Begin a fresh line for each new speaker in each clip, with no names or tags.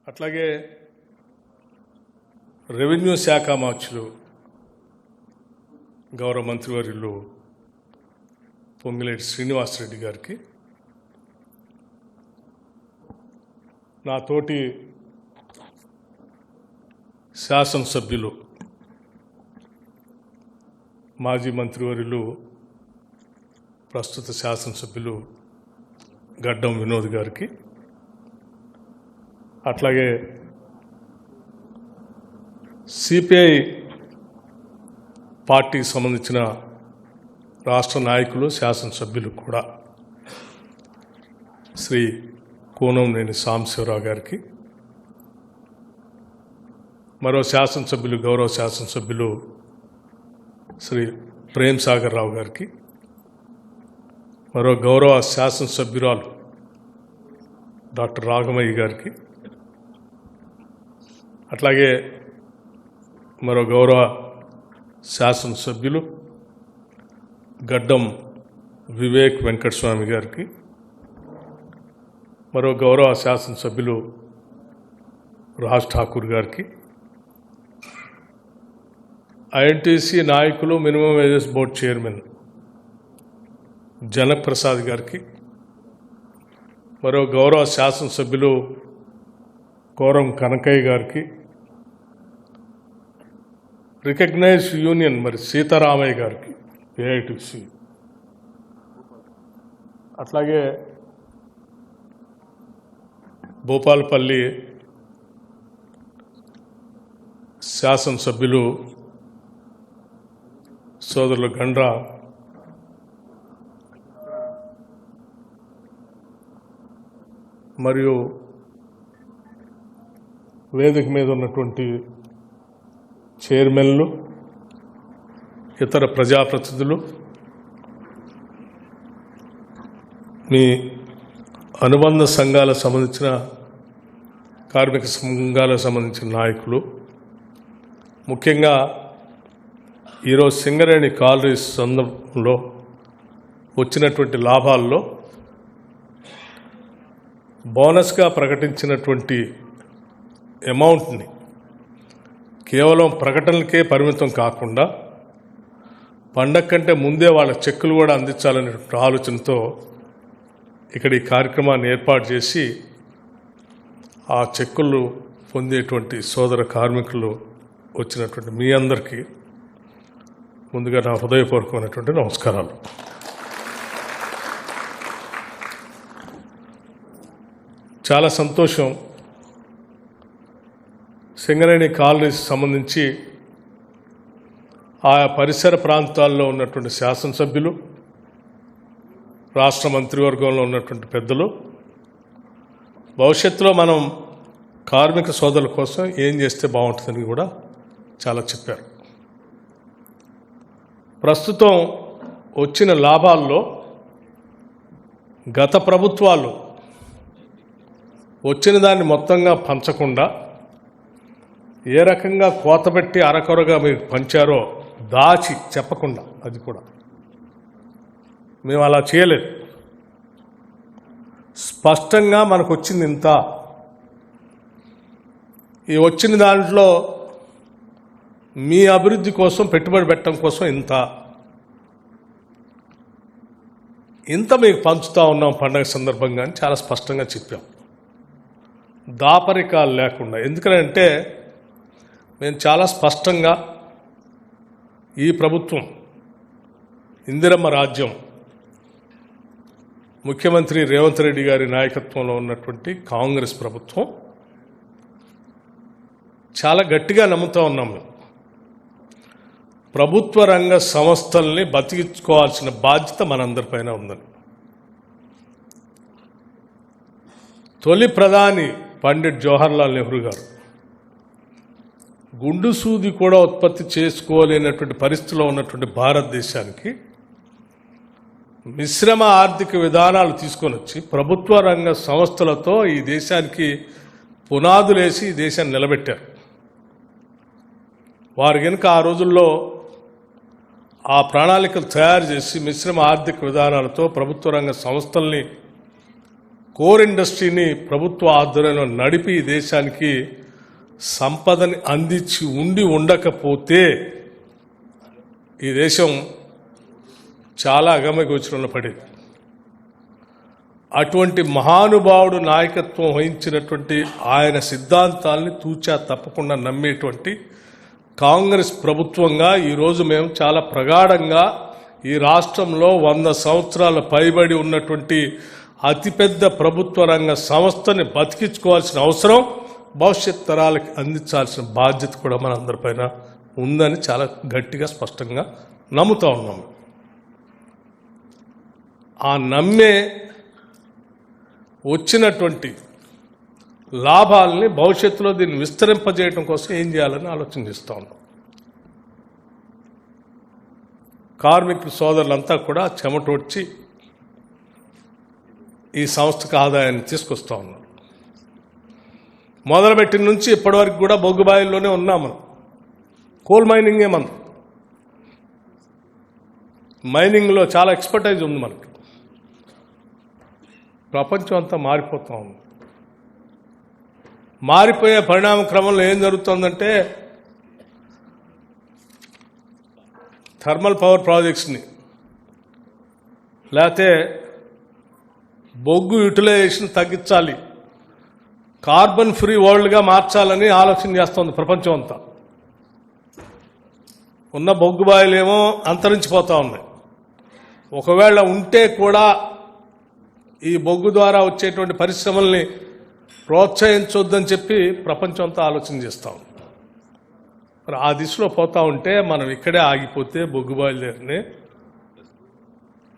అట్లాగే రెవెన్యూ శాఖ మార్చులు గౌరవ మంత్రివర్యులు పొంగిలేటి శ్రీనివాసరెడ్డి గారికి, నా తోటి శాసనసభ్యులు మాజీ మంత్రివర్యులు ప్రస్తుత శాసనసభ్యులు గడ్డం వినోద్ గారికి, అట్లాగే సిపిఐ పార్టీకి సంబంధించిన రాష్ట్ర నాయకులు శాసనసభ్యులు కూడా శ్రీ కూనంనేని సాంబశివరావు గారికి, మరో శాసనసభ్యులు గౌరవ శాసనసభ్యులు శ్రీ ప్రేమ్ సాగర్ రావు గారికి, మరో గౌరవ శాసనసభ్యురాలు డాక్టర్ రాఘమయ్య గారికి, అట్లాగే మరో గౌరవ శాసనసభ్యులు గడ్డం వివేక్ వెంకటస్వామి గారికి, మరో గౌరవ శాసనసభ్యులు రాజ్ ఠాకూర్ గారికి, ఐఎన్టీసీ నాయకులు minimum wages board chairman Jana Prasad గారికి, మరో గౌరవ శాసనసభ్యులు కోరం కనకయ్య గారికి, రికగ్నైజ్ యూనియన్ మరి సీతారామయ్య గారికి ఏఐటీసీ, అట్లాగే భూపాలపల్లి శాసనసభ్యులు సోదరులు గండ్రా మరియు వేదిక మీద ఉన్నటువంటి చైర్మన్లు, ఇతర ప్రజాప్రతినిధులు, మీ అనుబంధ సంఘాలకు సంబంధించిన కార్మిక సంఘాలకు సంబంధించిన నాయకులు, ముఖ్యంగా ఈరోజు సింగరేణి కాలరీస్ సందర్భంలో వచ్చినటువంటి లాభాల్లో బోనస్గా ప్రకటించినటువంటి అమౌంట్ని కేవలం ప్రకటనలకే పరిమితం కాకుండా పండగ కంటే ముందే వాళ్ళ చెక్కులు కూడా అందించాలనేటువంటి ఆలోచనతో ఇక్కడ ఈ కార్యక్రమాన్ని ఏర్పాటు చేసి ఆ చెక్కులు పొందేటువంటి సోదర కార్మికులు వచ్చినటువంటి మీ అందరికీ ముందుగా నా హృదయపూర్వకమైనటువంటి నమస్కారాలు. చాలా సంతోషం. సింగరేణి కాలనీస్ సంబంధించి ఆయా పరిసర ప్రాంతాల్లో ఉన్నటువంటి శాసనసభ్యులు, రాష్ట్ర మంత్రివర్గంలో ఉన్నటువంటి పెద్దలు భవిష్యత్తులో మనం కార్మిక సోదరుల కోసం ఏం చేస్తే బాగుంటుందని కూడా చాలా చెప్పారు. ప్రస్తుతం వచ్చిన లాభాల్లో గత ప్రభుత్వాలు వచ్చిన దాన్ని మొత్తంగా పంచకుండా ఏ రకంగా కోతబెట్టి అరకొరగా మీరు పంచారో దాచి చెప్పకుండా, అది కూడా మేము అలా చేయలేదు. స్పష్టంగా మనకు వచ్చింది ఇంత, ఈ వచ్చిన దాంట్లో మీ అభివృద్ధి కోసం పెట్టుబడి పెట్టడం కోసం ఇంత మీకు పంచుతూ ఉన్నాం పండగ సందర్భంగా అని చాలా స్పష్టంగా చెప్పాం, దాపరికాలు లేకుండా. ఎందుకంటే మేము చాలా స్పష్టంగా ఈ ప్రభుత్వం ఇందిరమ్మ రాజ్యం ముఖ్యమంత్రి రేవంత్ రెడ్డి గారి నాయకత్వంలో ఉన్నటువంటి కాంగ్రెస్ ప్రభుత్వం చాలా గట్టిగా నమ్ముతూ ఉన్నాం. మేము ప్రభుత్వ రంగ సంస్థల్ని బతికించుకోవాల్సిన బాధ్యత మనందరిపైన ఉందని. తొలి ప్రధాని పండిట్ జవహర్లాల్ నెహ్రూ గారు గుండు సూది కూడా ఉత్పత్తి చేసుకోలేనటువంటి పరిస్థితిలో ఉన్నటువంటి భారతదేశానికి మిశ్రమ ఆర్థిక విధానాలు తీసుకొని వచ్చి ప్రభుత్వ రంగ సంస్థలతో ఈ దేశానికి పునాదులేసి ఈ దేశాన్ని నిలబెట్టారు. వారు కనుక ఆ రోజుల్లో ఆ ప్రణాళికలు తయారు చేసి మిశ్రమ ఆర్థిక విధానాలతో ప్రభుత్వ రంగ సంస్థల్ని కోర్ ఇండస్ట్రీని ప్రభుత్వ ఆధ్వర్యంలో నడిపి ఈ దేశానికి సంపదని అందించి ఉండకపోతే ఈ దేశం చాలా అగమ్యగోచరంలో పడేది. అటువంటి మహానుభావుడు నాయకత్వం వహించినటువంటి ఆయన సిద్ధాంతాలని తూచా తప్పకుండా నమ్మేటువంటి కాంగ్రెస్ ప్రభుత్వంగా ఈరోజు మేము చాలా ప్రగాఢంగా ఈ రాష్ట్రంలో 100 సంవత్సరాల పైబడి ఉన్నటువంటి అతిపెద్ద ప్రభుత్వ రంగ సంస్థని బతికించుకోవాల్సిన అవసరం, భవిష్యత్ తరాలకి అందించాల్సిన బాధ్యత కూడా మనందరిపైన ఉందని చాలా గట్టిగా స్పష్టంగా నమ్ముతా ఉన్నాము. ఆ నమ్మే వచ్చినటువంటి లాభాలని భవిష్యత్తులో దీన్ని విస్తరింపజేయడం కోసం ఏం చేయాలని ఆలోచన చేస్తూ ఉన్నాం. కార్మికుల సోదరులంతా కూడా చెమటొడ్చి ఈ సంస్థకు ఆదాయాన్ని తీసుకొస్తూ ఉన్నారు. మొదలుపెట్టిన నుంచి ఇప్పటివరకు కూడా బొగ్గుబాయిల్లోనే ఉన్నాం మనం. కోల్ మైనింగే మనం. మైనింగ్లో చాలా ఎక్స్పర్టైజ్ ఉంది మనకి. ప్రపంచం అంతా మారిపోతూ ఉంది. మారిపోయే పరిణామ క్రమంలో ఏం జరుగుతుందంటే థర్మల్ పవర్ ప్రాజెక్ట్స్ని లేకపోతే బొగ్గు యూటిలైజేషన్ తగ్గించాలి, కార్బన్ ఫ్రీ వరల్డ్గా మార్చాలని ఆలోచన చేస్తోంది ప్రపంచం అంతా. ఉన్న బొగ్గు బాయిలేమో అంతరించిపోతూ ఉన్నాయి. ఒకవేళ ఉంటే కూడా ఈ బొగ్గు ద్వారా వచ్చేటువంటి పరిశ్రమల్ని ప్రోత్సహించొద్దని చెప్పి ప్రపంచం అంతా ఆలోచన చేస్తూ ఉంది. మరి ఆ దిశలో పోతూ ఉంటే మనం ఇక్కడే ఆగిపోతే బొగ్గు బాయిలర్ని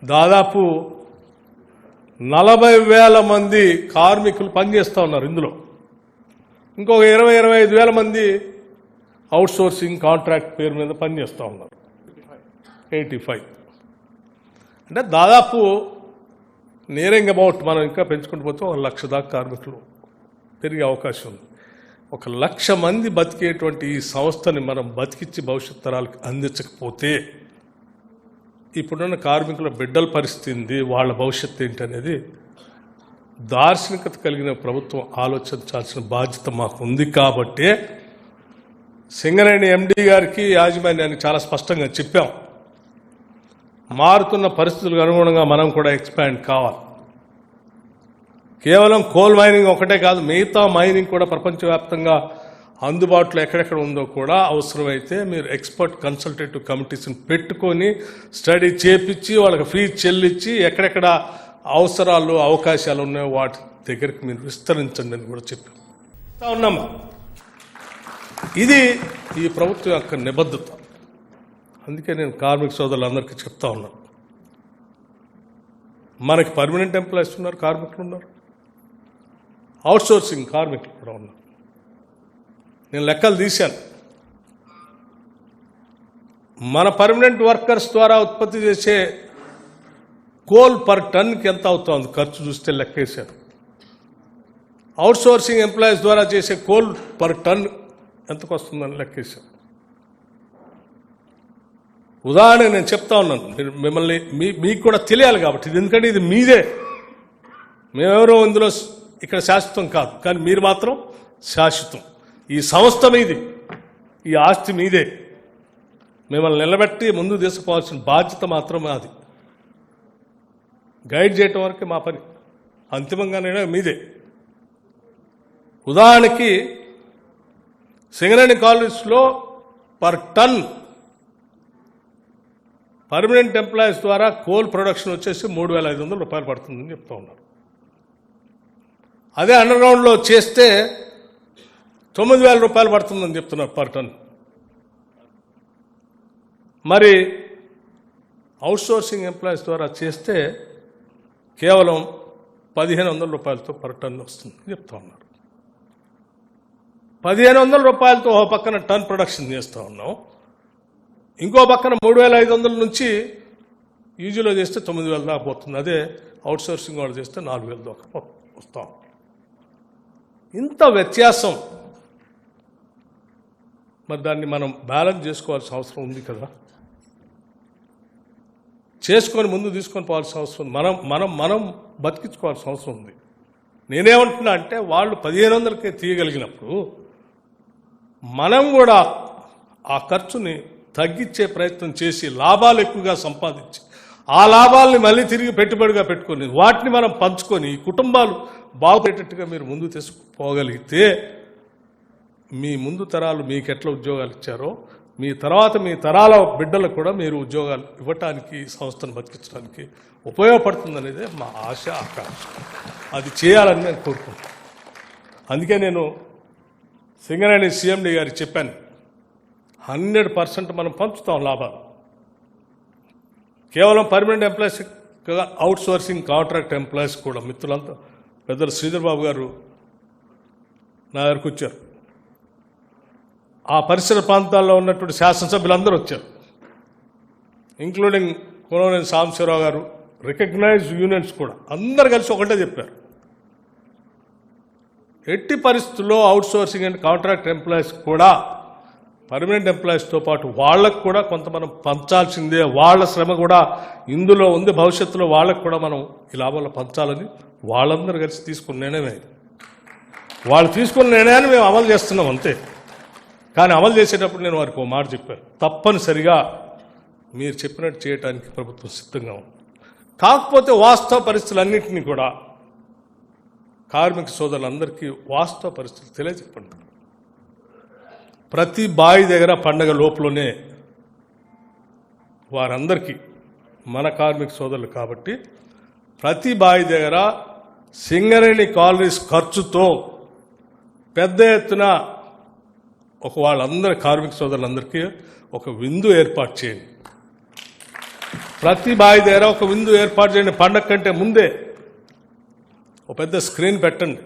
దాదాపు 40,000 మంది కార్మికులు పనిచేస్తూ ఉన్నారు. ఇందులో ఇంకొక 20-25,000 మంది అవుట్ సోర్సింగ్ కాంట్రాక్ట్ పేరు మీద పనిచేస్తూ ఉన్నారు. 85 అంటే దాదాపు నియరింగ్ అబౌట్ మనం ఇంకా పెంచుకుంటూ పోతే 1,00,000 దాకా కార్మికులు పెరిగే అవకాశం ఉంది. 1,00,000 మంది బతికేటువంటి ఈ సంస్థని మనం బతికించి భవిష్యత్ తరాలకు అందించకపోతే ఇప్పుడున్న కార్మికుల బిడ్డల పరిస్థితి, వాళ్ళ భవిష్యత్తు ఏంటనేది దార్శనికత కలిగిన ప్రభుత్వం ఆలోచించాల్సిన బాధ్యత మాకు ఉంది. కాబట్టి సింగరేణి ఎండీ గారికి యాజమాన్యానికి చాలా స్పష్టంగా చెప్పాం, మారుతున్న పరిస్థితులకు అనుగుణంగా మనం కూడా ఎక్స్పాండ్ కావాలి. కేవలం కోల్ మైనింగ్ ఒకటే కాదు, మిగతా మైనింగ్ కూడా ప్రపంచవ్యాప్తంగా అందుబాటులో ఎక్కడెక్కడ ఉందో కూడా అవసరమైతే మీరు ఎక్స్పర్ట్ కన్సల్టేటివ్ కమిటీస్ని పెట్టుకొని స్టడీ చేపించి వాళ్ళకి ఫీజు చెల్లించి ఎక్కడెక్కడ అవసరాలు అవకాశాలు ఉన్నాయో వాటి దగ్గరికి మీరు విస్తరించండి అని కూడా చెప్పి ఉన్నాము. ఇది ఈ ప్రభుత్వం యొక్క నిబద్ధత. అందుకే నేను కార్మిక సోదరులందరికీ చెప్తా ఉన్నాను, మనకి పర్మనెంట్ ఎంప్లాయీస్ ఉన్నారు, కార్మికులు ఉన్నారు, అవుట్ సోర్సింగ్ కార్మికులు కూడా ఉన్నారు. నేను లెక్కలు తీశాను. మన పర్మనెంట్ వర్కర్స్ ద్వారా ఉత్పత్తి చేసే కోల్ పర్ టన్కి ఎంత అవుతుంది ఖర్చు చూస్తే లెక్కేశాను. అవుట్ సోర్సింగ్ ఎంప్లాయీస్ ద్వారా చేసే కోల్ పర్ టన్ ఎంతకు వస్తుందని లెక్కేశాను. ఉదాహరణ నేను చెప్తా ఉన్నాను, మిమ్మల్ని మీకు కూడా తెలియాలి కాబట్టి. ఎందుకంటే ఇది మీదే, మేమెవరో ఇందులో ఇక్కడ శాశ్వతం కాదు, కానీ మీరు మాత్రం శాశ్వతం. ఈ సంస్థ మీది, ఈ ఆస్తి మీదే. మిమ్మల్ని నిలబెట్టి ముందు తీసుకుపోవాల్సిన బాధ్యత మాత్రం మాది. గైడ్ చేయటం వరకే మా పని, అంతిమంగానే మీదే. ఉదాహరణకి సింగరేణి కాలేజ్లో పర్ టన్ పర్మనెంట్ ఎంప్లాయీస్ ద్వారా కోల్ ప్రొడక్షన్ వచ్చేసి 3,500 రూపాయలు పడుతుందని చెప్తా ఉన్నారు. అదే అండర్ గ్రౌండ్లో చేస్తే 9,000 రూపాయలు పడుతుందని చెప్తున్నారు పర్ టన్. మరి అవుట్ సోర్సింగ్ ఎంప్లాయీస్ ద్వారా చేస్తే కేవలం 1,500 రూపాయలతో పర్ టన్ వస్తుందని చెప్తా ఉన్నారు. 1,500 రూపాయలతో ఒక పక్కన టన్ ప్రొడక్షన్ చేస్తూ ఉన్నాం, ఇంకో పక్కన 3,500 నుంచి యూజీలో చేస్తే 9,000 దాకా పోతుంది. అదే అవుట్ సోర్సింగ్ వాళ్ళు చేస్తే 4,000 దాకా వస్తాం. ఇంత వ్యత్యాసం, మరి దాన్ని మనం బ్యాలెన్స్ చేసుకోవాల్సిన అవసరం ఉంది కదా. చేసుకొని ముందు తీసుకొని పోవాల్సిన అవసరం, మనం బతికించుకోవాల్సిన అవసరం ఉంది. నేనేమంటున్నా అంటే వాళ్ళు 1500కే తీయగలిగినప్పుడు మనం కూడా ఆ ఖర్చుని తగ్గించే ప్రయత్నం చేసి లాభాలు ఎక్కువగా సంపాదించి ఆ లాభాలని మళ్ళీ తిరిగి పెట్టుబడిగా పెట్టుకొని వాటిని మనం పంచుకొని ఈ కుటుంబాలు బాగుపడేటట్టుగా మీరు ముందు తీసుకుపోగలిగితే మీ ముందు తరాలు మీకు ఎట్లా ఉద్యోగాలు ఇచ్చారో మీ తర్వాత మీ తరాల బిడ్డలకు కూడా మీరు ఉద్యోగాలు ఇవ్వటానికి సంస్థను బతికించడానికి ఉపయోగపడుతుందనేదే మా ఆశ ఆకాంక్ష. అది చేయాలని నేను కోరుకుంటున్నాను. అందుకే నేను సింగరేణి సిఎండి గారికి చెప్పాను, 100% మనం పంచుతాం లాభాలు. కేవలం permanent employees, out sourcing contract employees కూడా మిత్రులంతా పెద్దలు శ్రీధర్ బాబు గారు నా దగ్గరకు వచ్చారు. ఆ పరిసర ప్రాంతాల్లో ఉన్నటువంటి శాసనసభ్యులందరూ వచ్చారు, ఇంక్లూడింగ్ కోనవనేని సాంబశివరావు గారు, రికగ్నైజ్డ్ యూనియన్స్ కూడా అందరు కలిసి ఒకటే చెప్పారు, ఎట్టి పరిస్థితుల్లో out sourcing and contract employees కూడా పర్మనెంట్ ఎంప్లాయీస్తో పాటు వాళ్ళకు కూడా కొంత మనం పంచాల్సిందే, వాళ్ళ శ్రమ కూడా ఇందులో ఉంది, భవిష్యత్తులో వాళ్ళకు కూడా మనం ఈ లాభాలు పంచాలని వాళ్ళందరూ కలిసి తీసుకున్న నిర్ణయమే. వాళ్ళు తీసుకున్న నిర్ణయాన్ని మేము అమలు చేస్తున్నాం అంతే. కానీ అమలు చేసేటప్పుడు నేను వారికి ఒక మాట చెప్పాను, తప్పనిసరిగా మీరు చెప్పినట్టు చేయడానికి ప్రభుత్వం సిద్ధంగా ఉంది. కాకపోతే వాస్తవ పరిస్థితులన్నింటినీ కూడా కార్మిక సోదరులందరికీ వాస్తవ పరిస్థితులు తెలియజెప్పండి. ప్రతి బావి దగ్గర పండగ లోపలనే వారందరికీ మన కార్మిక సోదరులు కాబట్టి ప్రతి బావి దగ్గర సింగరేణి కాలనీస్ ఖర్చుతో పెద్ద ఎత్తున వాళ్ళందరి కార్మిక సోదరులందరికీ ఒక విందు ఏర్పాటు చేయండి. ప్రతి బావి దగ్గర ఒక విందు ఏర్పాటు చేయండి. పండగ కంటే ముందే ఒక పెద్ద స్క్రీన్ పెట్టండి.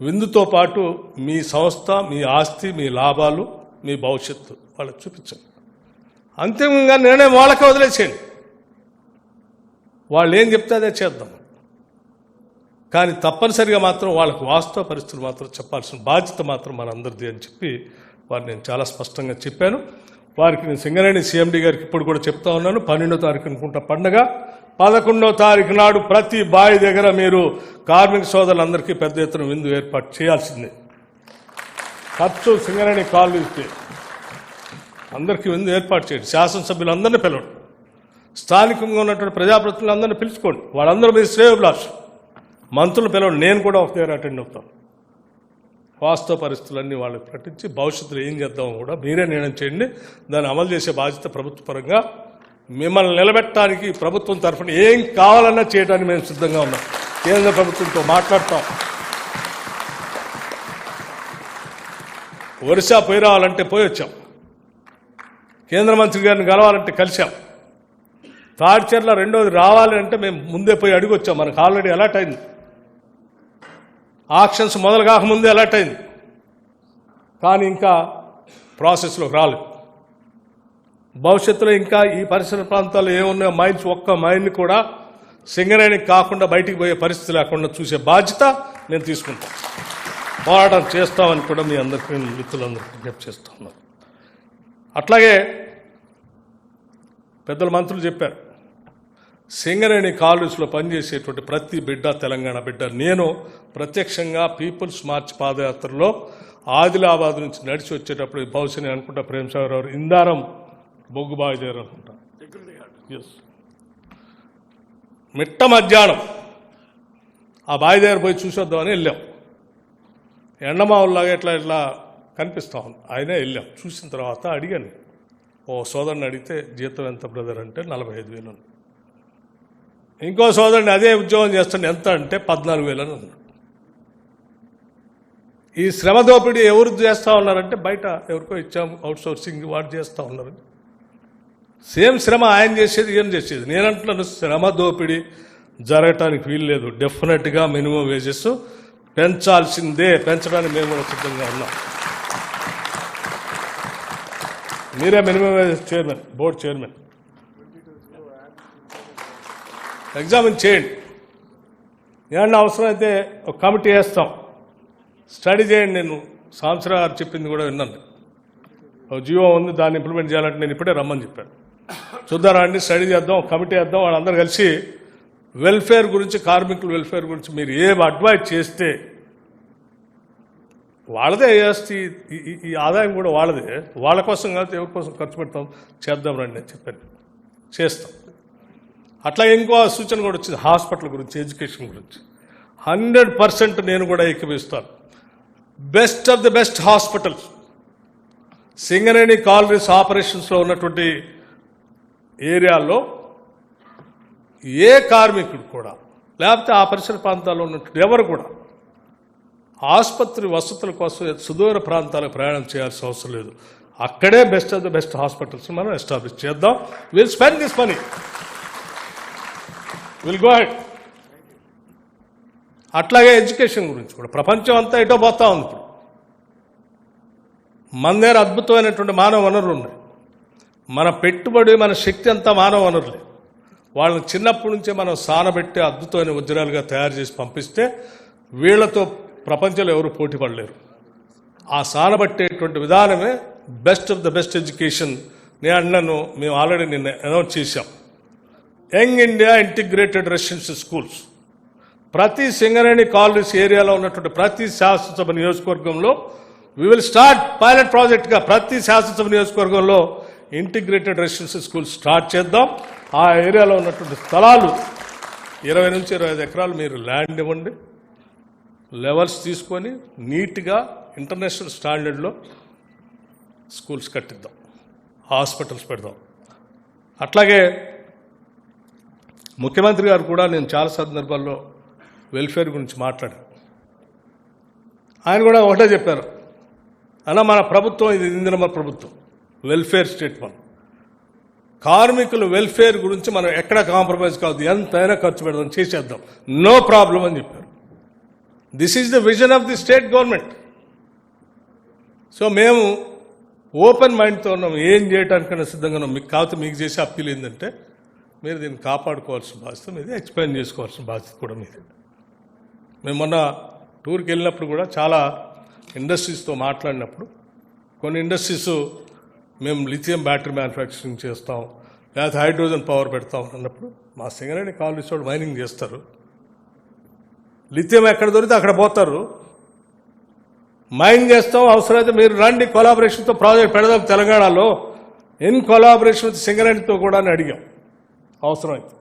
విందుతో పాటు మీ సంస్థ, మీ ఆస్తి, మీ లాభాలు, మీ భవిష్యత్తు వాళ్ళకి చూపించండి. అంతిమంగా నిర్ణయం వాళ్ళకే వదిలేసేయండి, వాళ్ళు ఏం చెప్తే అదే చేద్దాం. కానీ తప్పనిసరిగా మాత్రం వాళ్ళకు వాస్తవ పరిస్థితులు మాత్రం చెప్పాల్సిన బాధ్యత మాత్రం మనందరిది అని చెప్పి వారిని నేను చాలా స్పష్టంగా చెప్పాను. వారికి నేను సింగరేణి సిఎండి గారికి ఇప్పుడు కూడా చెప్తా ఉన్నాను, 12వ తారీఖు అనుకుంటా పండగ, 11వ తారీఖు నాడు ప్రతి బావి దగ్గర మీరు కార్మిక సోదరులందరికీ పెద్ద ఎత్తున విందు ఏర్పాటు చేయాల్సిందే. ఖర్చు సింగరేణి కాలనీకి అందరికీ విందు ఏర్పాటు చేయండి. శాసనసభ్యులందరినీ పిలవండి, స్థానికంగా ఉన్నటువంటి ప్రజాప్రతినిధులందరినీ పిలుచుకోండి, వాళ్ళందరూ మీ శ్రేయోభిలాషులు. మంత్రులు పిలవండి, నేను కూడా ఒక దగ్గర అటెండ్ అవుతాను. వాస్తవ పరిస్థితులన్నీ వాళ్ళకి ప్రకటించి భవిష్యత్తులో ఏం చేద్దామో కూడా మీరే నిర్ణయం చేయండి. దాన్ని అమలు చేసే బాధ్యత ప్రభుత్వ పరంగా మిమ్మల్ని నిలబెట్టడానికి ప్రభుత్వం తరఫున ఏం కావాలన్నా చేయడానికి మేము సిద్ధంగా ఉన్నాం. కేంద్ర ప్రభుత్వంతో మాట్లాడతాం. ఒరిస్సా పోయి రావాలంటే పోయి వచ్చాం, కేంద్ర మంత్రి గారిని కలవాలంటే కలిశాం. తాడిచెర్ల రెండోది రావాలి అంటే మేము ముందే పోయి అడిగి వచ్చాం. మనకు ఆల్రెడీ అలర్ట్ అయింది, ఆక్షన్స్ మొదలు కాకముందే అలర్ట్ అయింది, కానీ ఇంకా ప్రాసెస్లోకి రాలేదు. భవిష్యత్తులో ఇంకా ఈ పరిసర ప్రాంతాల్లో ఏమున్నాయో మైన్స్, ఒక్క మైన్ కూడా సింగరేణికి కాకుండా బయటికి పోయే పరిస్థితి లేకుండా చూసే బాధ్యత నేను తీసుకుంటాను. పోరాటం చేస్తామని కూడా మీ అందరికీ, మిత్రులందరికీ విజ్ఞప్తి చేస్తూ ఉన్నాను. అట్లాగే పెద్దల మంత్రులు చెప్పారు, సింగరేణి కాలనీస్లో పనిచేసేటువంటి ప్రతి బిడ్డ తెలంగాణ బిడ్డ. నేను ప్రత్యక్షంగా పీపుల్స్ మార్చ్ పాదయాత్రలో ఆదిలాబాద్ నుంచి నడిచి వచ్చేటప్పుడు బహుశా నేను అనుకుంటా ప్రేమసాగర్ గారు ఇందారం బొగ్గుబావి దగ్గర అనుకుంటా, మిట్ట మధ్యాహ్నం ఆ బావి దగ్గర పోయి చూసొద్దామని వెళ్ళాం. ఎండమావుల్లాగా ఇట్లా కనిపిస్తా ఉంది. అయినా వెళ్ళాం. చూసిన తర్వాత అడిగాను, ఓ సోదరుని అడిగితే జీతం ఎంత బ్రదర్ అంటే 45,000. ఇంకో సోదరుని అదే ఉద్యోగం చేస్తుండే ఎంత అంటే 14,000 అని అన్నాడు. ఈ శ్రమ దోపిడీ ఎవరు చేస్తూ ఉన్నారంటే బయట ఎవరికో ఇచ్చాము, అవుట్ సోర్సింగ్ వాడు చేస్తూ ఉన్నారు. సేమ్ శ్రమ ఆయన చేసేది, ఏం చేసేది. నేనంటున్నాను, శ్రమ దోపిడీ జరగటానికి వీలు లేదు. డెఫినెట్గా మినిమం వేజెస్ పెంచాల్సిందే. పెంచడానికి మేము కూడా సిద్ధంగా ఉన్నాం. మీరే minimum wages chairman, board chairman, examine చేయండి. ఏమన్నా అవసరమైతే ఒక కమిటీ వేస్తాం, స్టడీ చేయండి. నేను సంవత్సరాలు గారు చెప్పింది కూడా విన్నాను. ఒక జీవో ఉంది, దాన్ని ఇంప్లిమెంట్ చేయాలంటే నేను ఇప్పుడే రమ్మని చెప్పాను. చూద్దారా అండి, స్టడీ చేద్దాం, కమిటీ వేద్దాం, వాళ్ళందరూ కలిసి వెల్ఫేర్ గురించి, కార్మికుల వెల్ఫేర్ గురించి మీరు ఏం అడ్వైజ్ చేస్తే వాళ్ళదే వేస్తే ఈ ఆదాయం కూడా వాళ్ళదే. వాళ్ళ కోసం కాదు, ఎవరి కోసం ఖర్చు పెడతాం, చేద్దాం రండి అని చెప్పాను, చేస్తాం. అట్లా ఇంకో సూచన కూడా వచ్చింది హాస్పిటల్ గురించి, ఎడ్యుకేషన్ గురించి. 100% నేను కూడా ఏకీభవిస్తాను. Best of the best hospitals Singareni colonies ఆపరేషన్స్లో ఉన్నటువంటి ఏరియాల్లో ఏ కార్మికుడు కూడా, లేకపోతే ఆ పరిసర ప్రాంతాల్లో ఉన్నటువంటి ఎవరు కూడా ఆసుపత్రి వసతుల కోసం సుదూర ప్రాంతాలకు ప్రయాణం చేయాల్సిన అవసరం లేదు. అక్కడే best of the best hospitals మనం ఎస్టాబ్లిష్ చేద్దాం. Will spend this money, will go head. అట్లాగే ఎడ్యుకేషన్ గురించి కూడా ప్రపంచం అంతా ఎటో పోతా ఉంది. ఇప్పుడు మన దగ్గర అద్భుతమైనటువంటి మానవ వనరులు ఉన్నాయి. మన పెట్టుబడి, మన శక్తి అంతా మానవ వనరులే. వాళ్ళని చిన్నప్పటి నుంచే మనం సానబెట్టి అద్భుతమైన వజ్రాలుగా తయారు చేసి పంపిస్తే వీళ్లతో ప్రపంచంలో ఎవరు పోటీ పడలేరు. ఆ సానబట్టేటువంటి విధానమే best of the best education. నేను అన్నాను, మేము ఆల్రెడీ నిన్న అనౌన్స్ చేశాం, young India integrated residential schools. ప్రతి సింగరేణి కాలనీస్ ఏరియాలో ఉన్నటువంటి ప్రతి శాసనసభ నియోజకవర్గంలో వి విల్ స్టార్ట్ పైలట్ ప్రాజెక్ట్గా ప్రతి శాసనసభ నియోజకవర్గంలో ఇంటిగ్రేటెడ్ రెసిడెన్షియల్ స్కూల్స్ స్టార్ట్ చేద్దాం. ఆ ఏరియాలో ఉన్నటువంటి స్థలాలు 20 నుంచి 25 ఎకరాలు మీరు ల్యాండ్ ఇవ్వండి, లెవెల్స్ తీసుకొని నీట్గా ఇంటర్నేషనల్ స్టాండర్డ్లో స్కూల్స్ కట్టిద్దాం, హాస్పిటల్స్ పెడదాం. అట్లాగే ముఖ్యమంత్రి గారు కూడా నేను చాలా సందర్భాల్లో వెల్ఫేర్ గురించి మాట్లాడాను. ఆయన కూడా ఒకటే చెప్పారు, అన్న మన ప్రభుత్వం ఇది ఇందిరమ్మ ప్రభుత్వం, వెల్ఫేర్ స్టేట్. మనం కార్మికుల వెల్ఫేర్ గురించి మనం ఎక్కడ కాంప్రమైజ్ కావద్దు, ఎంతైనా ఖర్చు పెడదాం, చేసేద్దాం, నో ప్రాబ్లం అని చెప్పారు. This is the vision of the state government. So మేము ఓపెన్ మైండ్తో ఉన్నాం, ఏం చేయడానికైనా సిద్ధంగా ఉన్నాం. మీకు కాకపోతే మీకు చేసే అప్పీల్ ఏంటంటే మీరు దీన్ని కాపాడుకోవాల్సిన బాధ్యత మీది, ఎక్స్ప్లెయిన్ చేసుకోవాల్సిన బాధ్యత కూడా మీది. మేము మొన్న టూర్కి వెళ్ళినప్పుడు కూడా చాలా ఇండస్ట్రీస్తో మాట్లాడినప్పుడు కొన్ని ఇండస్ట్రీస్ మేము లిథియం బ్యాటరీ మ్యానుఫ్యాక్చరింగ్ చేస్తాం, లేకపోతే హైడ్రోజన్ పవర్ పెడతాం అన్నప్పుడు మా సింగరేణి కాలనీస్ వాళ్ళు మైనింగ్ చేస్తారు. లిథియం ఎక్కడ దొరికితే అక్కడ పోతారు, మైన్ చేస్తాం. అవసరమైతే మీరు రండి, కొలాబరేషన్తో ప్రాజెక్ట్ పెడదాం తెలంగాణలో, ఇన్ కొలాబరేషన్ విత్ సింగరేణితో కూడా అని అడిగాం అవసరమైతే.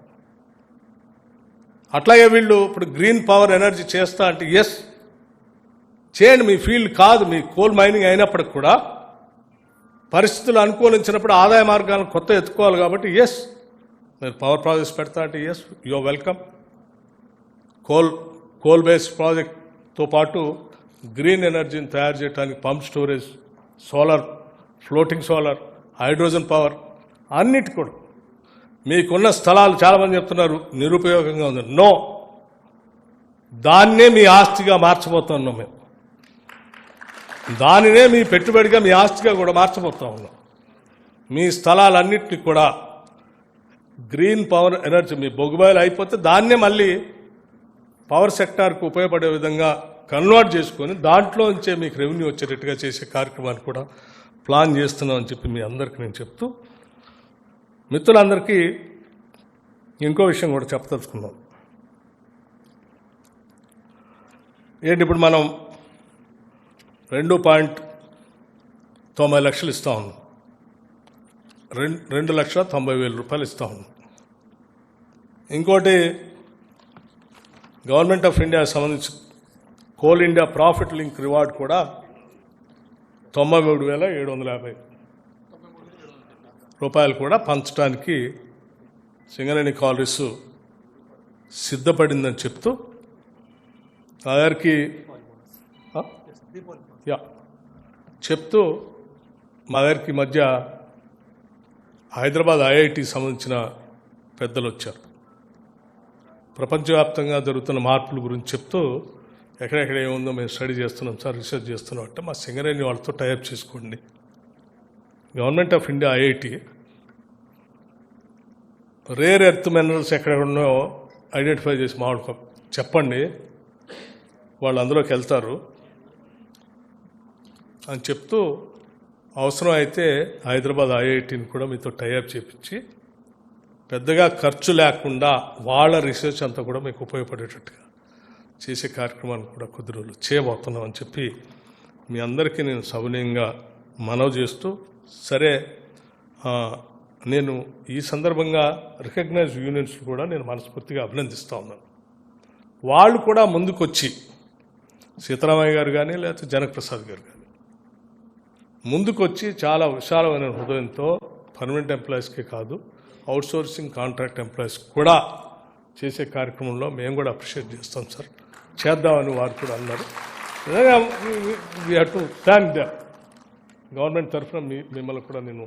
అట్లాగే వీళ్ళు ఇప్పుడు గ్రీన్ పవర్ ఎనర్జీ చేస్తా అంటే ఎస్ చేయండి, మీ ఫీల్డ్ కాదు, మీ కోల్ మైనింగ్ అయినప్పటికి కూడా పరిస్థితులు అనుకూలించినప్పుడు ఆదాయ మార్గాలను కొత్త ఎత్తుకోవాలి కాబట్టి ఎస్ మీరు పవర్ ప్రాజెక్ట్స్ పెడతా అంటే yes you welcome. Coal based ప్రాజెక్ట్తో పాటు గ్రీన్ ఎనర్జీని తయారు చేయడానికి pump storage, solar, floating solar, hydrogen power అన్నిటి కూడా మీకున్న స్థలాలు చాలామంది చెప్తున్నారు నిరుపయోగంగా ఉంది. నో, దాన్నే మీ ఆస్తిగా మార్చబోతున్నాం మేము, దానినే మీ పెట్టుబడిగా మీ ఆస్తిగా కూడా మార్చబోతా ఉన్నాం. మీ స్థలాలన్నింటినీ కూడా గ్రీన్ పవర్ ఎనర్జీ, మీ బొగ్గుబాయిలు అయిపోతే దాన్నే మళ్ళీ పవర్ సెక్టార్కు ఉపయోగపడే విధంగా కన్వర్ట్ చేసుకొని దాంట్లో నుంచే మీకు రెవెన్యూ వచ్చేటట్టుగా చేసే కార్యక్రమాన్ని కూడా ప్లాన్ చేస్తున్నామని చెప్పి మీ అందరికీ నేను చెప్తూ, మిత్రులందరికీ ఇంకో విషయం కూడా చెప్పదలుచుకున్నాం. ఏంటి, ఇప్పుడు మనం 2.90 ఇస్తా ఉన్నాం, 2,90,000 రూపాయలు ఇస్తా ఉన్నాం. ఇంకోటి గవర్నమెంట్ ఆఫ్ ఇండియాకి సంబంధించి coal India profit link reward కూడా 93,750 రూపాయలు కూడా పంచడానికి సింగరేణి కాలనీస్ సిద్ధపడిందని చెప్తూ నా దగ్గరికి చెప్తూ మా దగ్గరికి మధ్య హైదరాబాద్ ఐఐటికి సంబంధించిన పెద్దలు వచ్చారు. ప్రపంచవ్యాప్తంగా జరుగుతున్న మార్పుల గురించి చెప్తూ ఎక్కడెక్కడ ఏముందో మేము స్టడీ చేస్తున్నాం సార్, రీసెర్చ్ చేస్తున్నాం అంటే మా సింగరేణి వాళ్ళతో టైప్ చేసుకోండి. Government of India IIT rare earth minerals ఎక్కడ ఉన్నాయో ఐడెంటిఫై చేసి మాకు చెప్పండి, వాళ్ళు అందులోకి వెళ్తారు అని చెప్తూ అవసరం అయితే హైదరాబాద్ ఐఐటిని కూడా మీతో టైఅప్ చేపించి పెద్దగా ఖర్చు లేకుండా వాళ్ళ రీసెర్చ్ అంతా కూడా మీకు ఉపయోగపడేటట్టుగా చేసే కార్యక్రమాన్ని కూడా కొద్ది రోజులు చేయబోతున్నాం అని చెప్పి మీ అందరికీ నేను సవినయంగా మనవి చేస్తూ, సరే నేను ఈ సందర్భంగా రికగ్నైజ్ యూనియన్స్ కూడా నేను మనస్ఫూర్తిగా అభినందిస్తూ ఉన్నాను. వాళ్ళు కూడా ముందుకొచ్చి సీతారామయ్య గారు కానీ లేకపోతే జనకప్రసాద్ గారు కానీ ముందుకొచ్చి చాలా విశాలమైన హృదయంతో పర్మనెంట్ ఎంప్లాయీస్కే కాదు అవుట్సోర్సింగ్ కాంట్రాక్ట్ ఎంప్లాయీస్ కూడా చేసే కార్యక్రమంలో మేము కూడా అప్రిషియేట్ చేస్తాం సార్, చేద్దామని వారు కూడా అన్నారు. We have to thank the government తరఫున మిమ్మల్ని కూడా నేను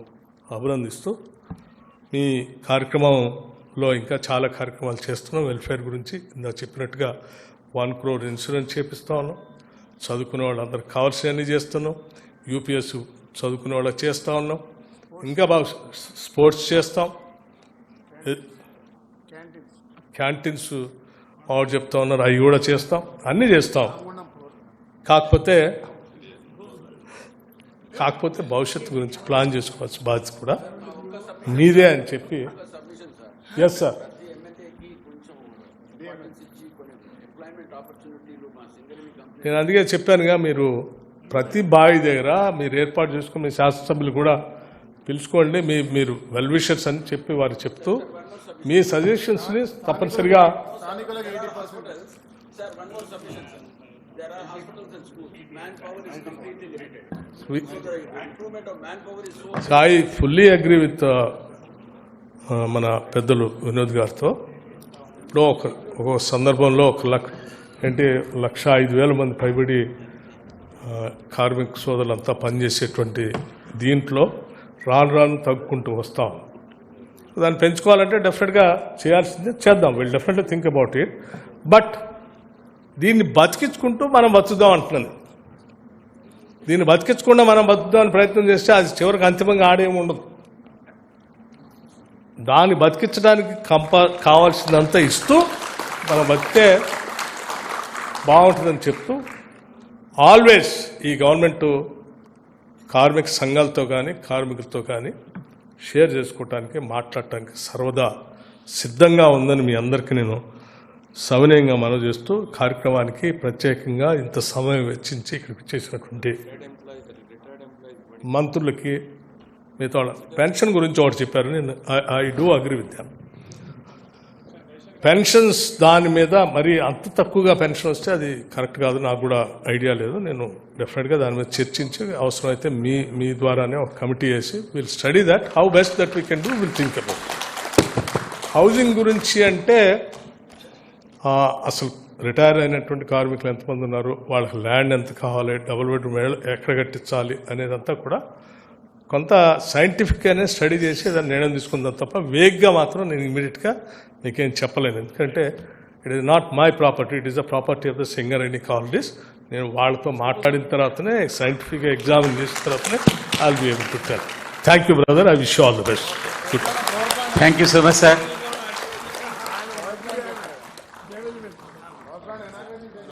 అభినందిస్తూ, మీ కార్యక్రమంలో ఇంకా చాలా కార్యక్రమాలు చేస్తున్నాం. వెల్ఫేర్ గురించి ఇందా చెప్పినట్టుగా 1 crore ఇన్సూరెన్స్ చేపిస్తూ ఉన్నాం. చదువుకునే వాళ్ళందరికి కావాల్సినవన్నీ చేస్తున్నాం. యూపీఎస్ చదువుకునే వాళ్ళకి చేస్తూ ఉన్నాం. ఇంకా బాగా స్పోర్ట్స్ చేస్తాం. క్యాంటీన్స్ ఆవిడ చెప్తా ఉన్నారు, అవి కూడా చేస్తాం. అన్నీ చేస్తాం. కాకపోతే భవిష్యత్తు గురించి ప్లాన్ చేసుకోవాల్సిన బాధ్యత కూడా మీదే అని చెప్పి. Yes sir. నేను అందుకే చెప్పానుగా, మీరు ప్రతి బావి దగ్గర మీరు ఏర్పాటు చేసుకుని మీ శాసనసభ్యులు కూడా పిలుచుకోండి. మీరు వెల్ విషర్స్ అని చెప్పి వారు చెప్తూ మీ సజెషన్స్ని తప్పనిసరిగా ఐ ఫుల్లీ అగ్రీ విత్ మన పెద్దలు వినోద్ గారితో. ఇప్పుడు ఒక సందర్భంలో 1,05,000 మంది పైబడి కార్మిక సోదరులంతా పనిచేసేటువంటి దీంట్లో రాను తగ్గుకుంటూ వస్తాం. దాన్ని పెంచుకోవాలంటే డెఫినెట్గా చేయాల్సిందే, చేద్దాం. Will definitely think about it. But దీన్ని బతికించుకుంటూ మనం బతుకుదాం అంటున్నాను. దీన్ని బతికించకుండా మనం బతుకుదామని ప్రయత్నం చేస్తే అది చివరికి అంతిమంగా ఆడేమి ఉండదు. దాన్ని బతికించడానికి కావాల్సిందంతా ఇస్తూ మనం బతికే బాగుంటుందని చెప్తూ, ఆల్వేస్ ఈ గవర్నమెంట్ కార్మిక సంఘాలతో కానీ కార్మికులతో కానీ షేర్ చేసుకోవటానికి మాట్లాడటానికి సర్వదా సిద్ధంగా ఉందని మీ అందరికీ నేను సవినయంగా మనవి చేస్తూ, కార్యక్రమానికి ప్రత్యేకంగా ఇంత సమయం వెచ్చించి ఇక్కడికి చేసినటువంటి మంత్రులకి, మిగతా పెన్షన్ గురించి ఒకటి చెప్పారు. నేను I do agree with them. Pensions దాని మీద మరి అంత తక్కువగా పెన్షన్ వస్తే అది కరెక్ట్ కాదు. నాకు కూడా ఐడియా లేదు. నేను డెఫినెట్గా దాని మీద చర్చించి అవసరమైతే మీ ద్వారానే ఒక కమిటీ వేసి will study that, how best that we can do, will think about. Housing గురించి అంటే అసలు రిటైర్ అయినటువంటి కార్మికులు ఎంతమంది ఉన్నారు, వాళ్ళకి ల్యాండ్ ఎంత కావాలి, డబుల్ బెడ్రూమ్ ఎక్కడ కట్టించాలి అనేదంతా కూడా కొంత సైంటిఫిక్గానే స్టడీ చేసి దాన్ని నిర్ణయం తీసుకుందాం తప్ప వేగ్గా మాత్రం నేను ఇమీడియట్గా మీకేం చెప్పలేను. ఎందుకంటే it is not my property, it is the property of the singer and colonies. నేను వాళ్ళతో మాట్లాడిన తర్వాతనే సైంటిఫిక్గా ఎగ్జామిన్ చేసిన తర్వాతనే I will be able to tell. Thank you brother. I wish you all the best.
Thank you so much sir.